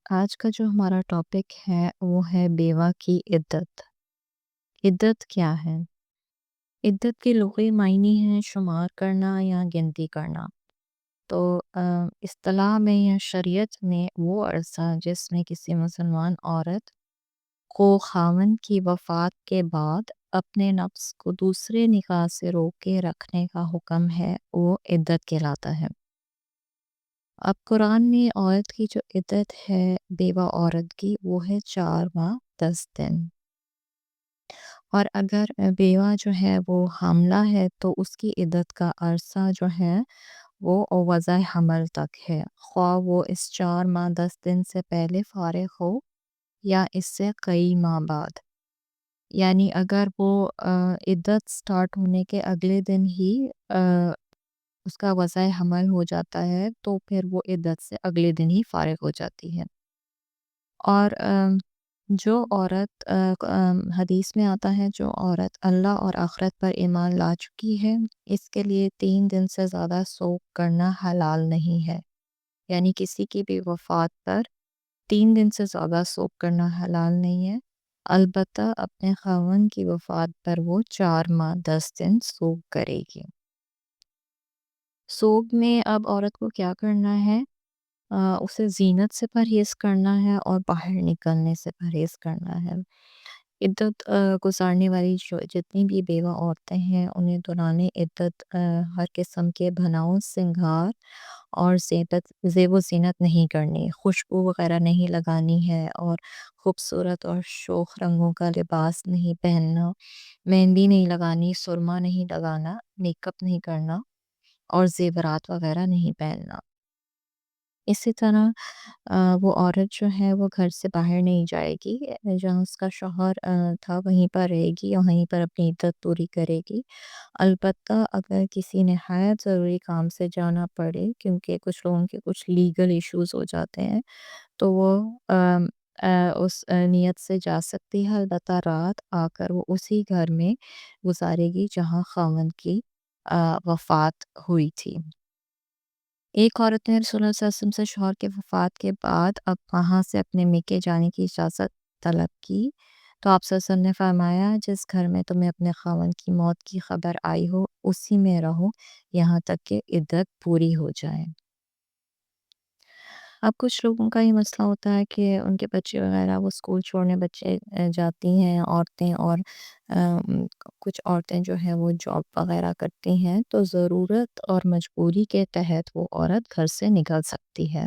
آج کا جو ہمارا ٹاپک ہے وہ ہے بیوہ کی عدت۔ عدت کیا ہے؟ عدت کے لغوی معنی ہیں شمار کرنا یا گنتی کرنا۔ تو اصطلاح میں یا شریعت میں وہ عرصہ جس میں کسی مسلمان عورت کو خاوند کی وفات کے بعد اپنے نفس کو دوسرے نکاح سے روک کے رکھنے کا حکم ہے وہ عدت کہلاتا ہے۔ اب قرآن میں عورت کی جو عدت ہے بیوہ عورت کی وہ ہے 4 ماہ 10 دن، اور اگر بیوہ جو ہے وہ حاملہ ہے تو اس کی عدت کا عرصہ جو ہے وہ وضع حمل تک ہے، خواہ وہ اس 4 ماہ 10 دن سے پہلے فارغ ہو یا اس سے کئی ماہ بعد۔ یعنی اگر وہ عدت سٹارٹ ہونے کے اگلے دن ہی اس کا وضع حمل ہو جاتا ہے تو پھر وہ عدت سے اگلے دن ہی فارغ ہو جاتی ہے۔ اور جو عورت حدیث میں آتا ہے جو عورت اللہ اور آخرت پر ایمان لا چکی ہے اس کے لیے 3 دن سے زیادہ سوگ کرنا حلال نہیں ہے۔ یعنی کسی کی بھی وفات پر 3 دن سے زیادہ سوگ کرنا حلال نہیں ہے، البتہ اپنے خاوند کی وفات پر وہ 4 ماہ 10 دن سوگ کرے گی۔ سوگ میں اب عورت کو کیا کرنا ہے؟ اسے زینت سے پرہیز کرنا ہے اور باہر نکلنے سے پرہیز کرنا ہے۔ عدت گزارنے والی جتنی بھی بیوہ عورتیں ہیں انہیں دوران عدت ہر قسم کے بھناؤ سنگار اور زیب و زینت نہیں کرنی، خوشبو وغیرہ نہیں لگانی ہے، اور خوبصورت اور شوخ رنگوں کا لباس نہیں پہننا، مہندی نہیں لگانی، سرما نہیں لگانا، میک اپ نہیں کرنا اور زیورات وغیرہ نہیں پہننا۔ اسی طرح وہ عورت جو ہے وہ گھر سے باہر نہیں جائے گی، جہاں اس کا شوہر تھا وہیں پر رہے گی اور وہیں پر اپنی عدت پوری کرے گی۔ البتہ اگر کسی نہایت ضروری کام سے جانا پڑے، کیونکہ کچھ لوگوں کے کچھ لیگل ایشوز ہو جاتے ہیں، تو وہ اس نیت سے جا سکتی ہے، البتہ رات آ کر وہ اسی گھر میں گزارے گی جہاں خاوند کی وفات ہوئی تھی۔ ایک عورت نے رسول اللہ صلی اللہ علیہ وسلم سے شوہر کے وفات کے بعد اب وہاں سے اپنے میکے جانے کی اجازت طلب کی، تو آپ صلی اللہ علیہ وسلم نے فرمایا جس گھر میں تمہیں اپنے خاوند کی موت کی خبر آئی ہو اسی میں رہو یہاں تک کہ عدت پوری ہو جائے۔ اب کچھ لوگوں کا یہ مسئلہ ہوتا ہے کہ ان کے بچے وغیرہ وہ اسکول چھوڑنے بچے جاتی ہیں عورتیں، اور کچھ عورتیں جو ہیں وہ جاب وغیرہ کرتی ہیں، تو ضرورت اور مجبوری کے تحت وہ عورت گھر سے نکل سکتی ہے۔